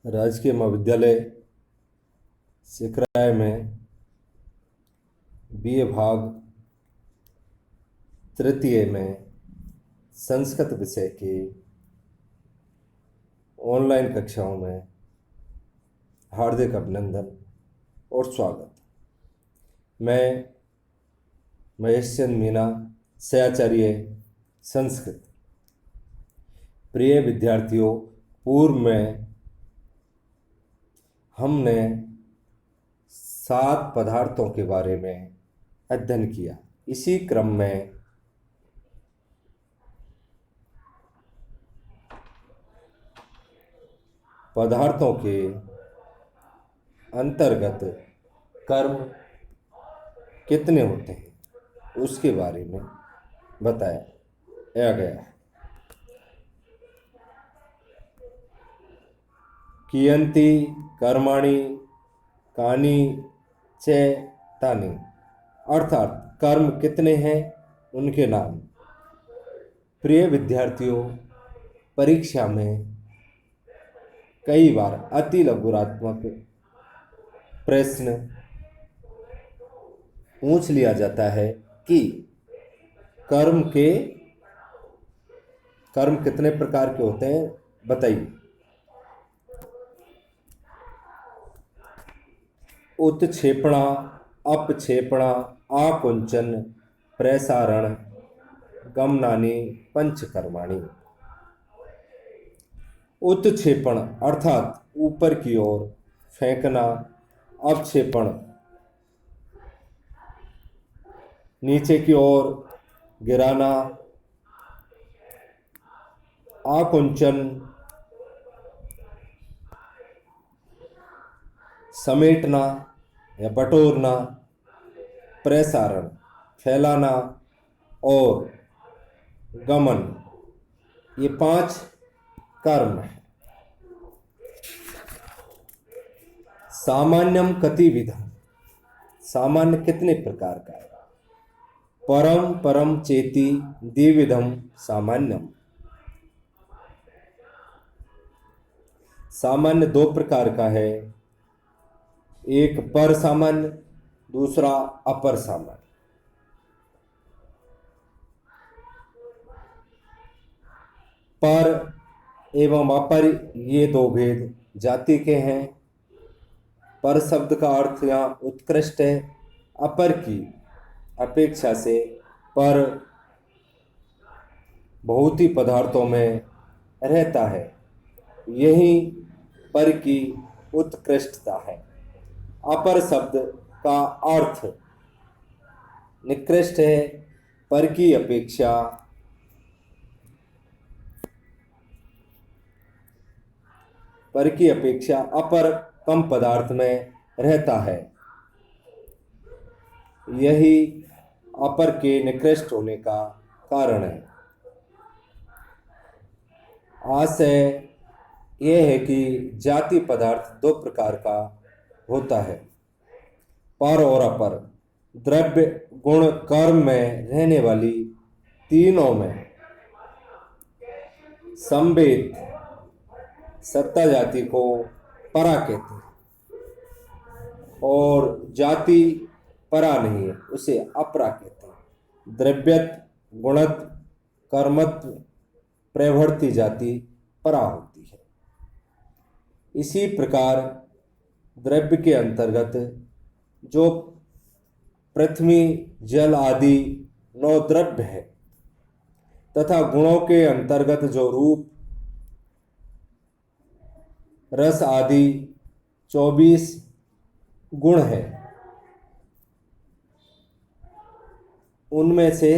राजकीय महाविद्यालय सिकराय में बीए भाग तृतीय में संस्कृत विषय की ऑनलाइन कक्षाओं में हार्दिक अभिनंदन और स्वागत। मैं महेश चंद मीना, सहआचार्य संस्कृत। प्रिय विद्यार्थियों, पूर्व में हमने 7 पदार्थों के बारे में अध्ययन किया। इसी क्रम में पदार्थों के अंतर्गत कर्म कितने होते हैं उसके बारे में बताया गया है। कियन्ति कर्माणि कानि च तानि, अर्थात कर्म कितने हैं उनके नाम। प्रिय विद्यार्थियों, परीक्षा में कई बार अति लघुरात्मक प्रश्न पूछ लिया जाता है कि कर्म कितने प्रकार के होते हैं, बताइए। उत्क्षेपणा, अपक्षेपणा, आकुंचन, प्रसारण, गमनानि पंचकर्माणि। उत्क्षेपण अर्थात ऊपर की ओर फेंकना, अपक्षेपण नीचे की ओर गिराना, आकुंचन समेटना या बटोरना, प्रसारण फैलाना और गमन, ये 5 कर्म है। सामान्यम कतिविधम, सामान्य कितने प्रकार का है। परम परम चेति द्विविधम सामान्यम, सामान्य 2 प्रकार का है, एक पर सामान्य, दूसरा अपर सामान्य। पर एवं अपर ये 2 भेद जाति के हैं। पर शब्द का अर्थ यहाँ उत्कृष्ट है। अपर की अपेक्षा से पर बहुत ही पदार्थों में रहता है, यही पर की उत्कृष्टता है। अपर शब्द का अर्थ निकृष्ट है। पर की अपेक्षा अपर कम पदार्थ में रहता है, यही अपर के निकृष्ट होने का कारण है। आशय यह है कि जाति पदार्थ 2 प्रकार का होता है, पर और अपर। द्रव्य गुण कर्म में रहने वाली तीनों में संवेद सत्ता जाति को परा कहते हैं, और जाति परा नहीं है उसे अपरा कहते हैं। द्रव्यत्व गुणत्व कर्मत्व प्रवृत्ति जाति परा होती है। इसी प्रकार द्रव्य के अंतर्गत जो पृथ्वी जल आदि 9 द्रव्य है, तथा गुणों के अंतर्गत जो रूप रस आदि 24 गुण है, उनमें से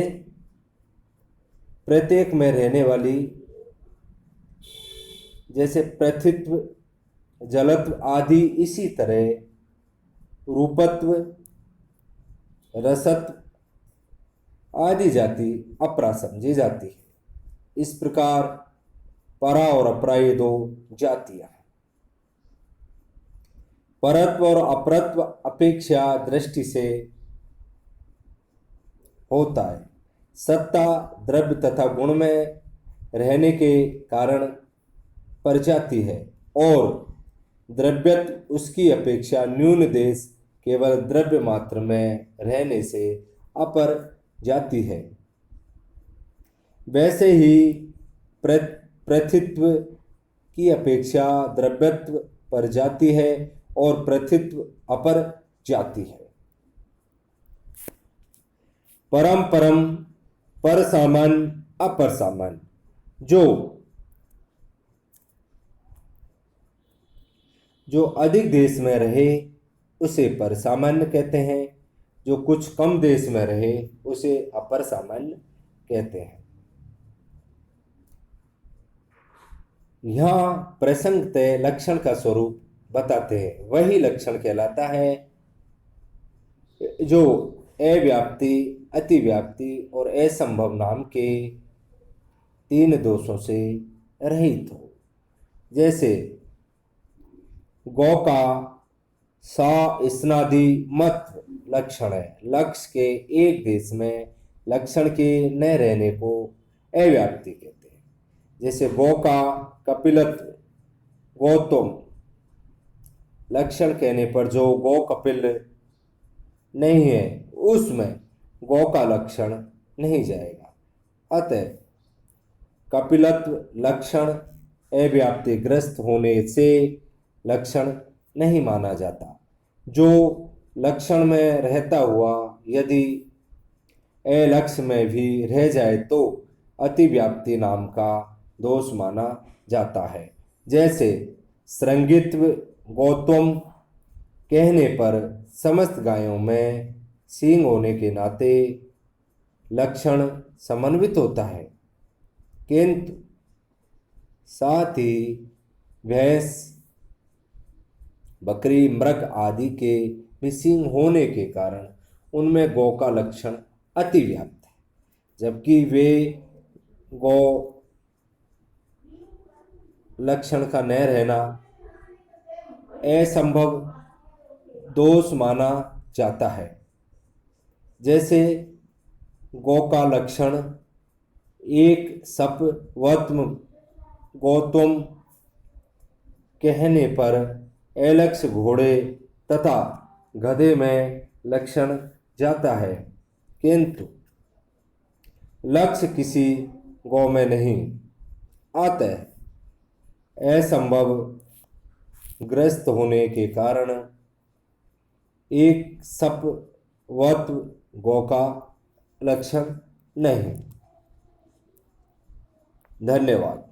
प्रत्येक में रहने वाली, जैसे पृथ्वीत्व जलत्व आदि, इसी तरह रूपत्व रसत्व आदि जाति अपरा समझी जाती है। इस प्रकार परा और अपरा ये 2 जातियां हैं। परत्व और अपरत्व अपेक्षा दृष्टि से होता है। सत्ता द्रव्य तथा गुण में रहने के कारण पर जाती है, और द्रव्यत्व उसकी अपेक्षा न्यून देश केवल द्रव्य मात्र में रहने से अपर जाति है। वैसे ही प्रथित्व की अपेक्षा द्रव्यत्व पर जाति है और प्रथित्व अपर जाति है। परम परम पर सामान्य अपर सामान्य। जो अधिक देश में रहे उसे पर सामान्य कहते हैं, जो कुछ कम देश में रहे उसे अपर सामान्य कहते हैं। यहाँ प्रसंगतः लक्षण का स्वरूप बताते हैं, वही लक्षण कहलाता है जो अव्याप्ति, अतिव्याप्ति और असंभव नाम के तीन दोषों से रहित हो। जैसे गौ का सा स्नादि मत लक्षण है, लक्ष्य के एक देश में लक्षण के न रहने को अव्याप्ति कहते हैं। जैसे गौ का कपिलत्व, गौतम लक्षण कहने पर जो गौ कपिल नहीं है उसमें गौ का लक्षण नहीं जाएगा। अतः कपिलत्व लक्षण अव्याप्ति ग्रस्त होने से लक्षण नहीं माना जाता। जो लक्षण में रहता हुआ यदि अलक्ष्य में भी रह जाए तो अतिव्याप्ति नाम का दोष माना जाता है। जैसे श्रृंगित्व गौतम कहने पर समस्त गायों में सींग होने के नाते लक्षण समन्वित होता है, किंतु साथ ही भैंस, बकरी, मृग आदि के भी सींग होने के कारण उनमें गौ का लक्षण अतिव्याप्त है, जबकि वे गौ लक्षण का न रहना असंभव दोष माना जाता है। जैसे गौ का लक्षण एक सप वत्म गौतम कहने पर अलक्ष्य घोड़े तथा गधे में लक्षण जाता है, किंतु लक्ष्य किसी गौ में नहीं। अतः असंभव ग्रस्त होने के कारण एक सपवत गौ का लक्षण नहीं। धन्यवाद।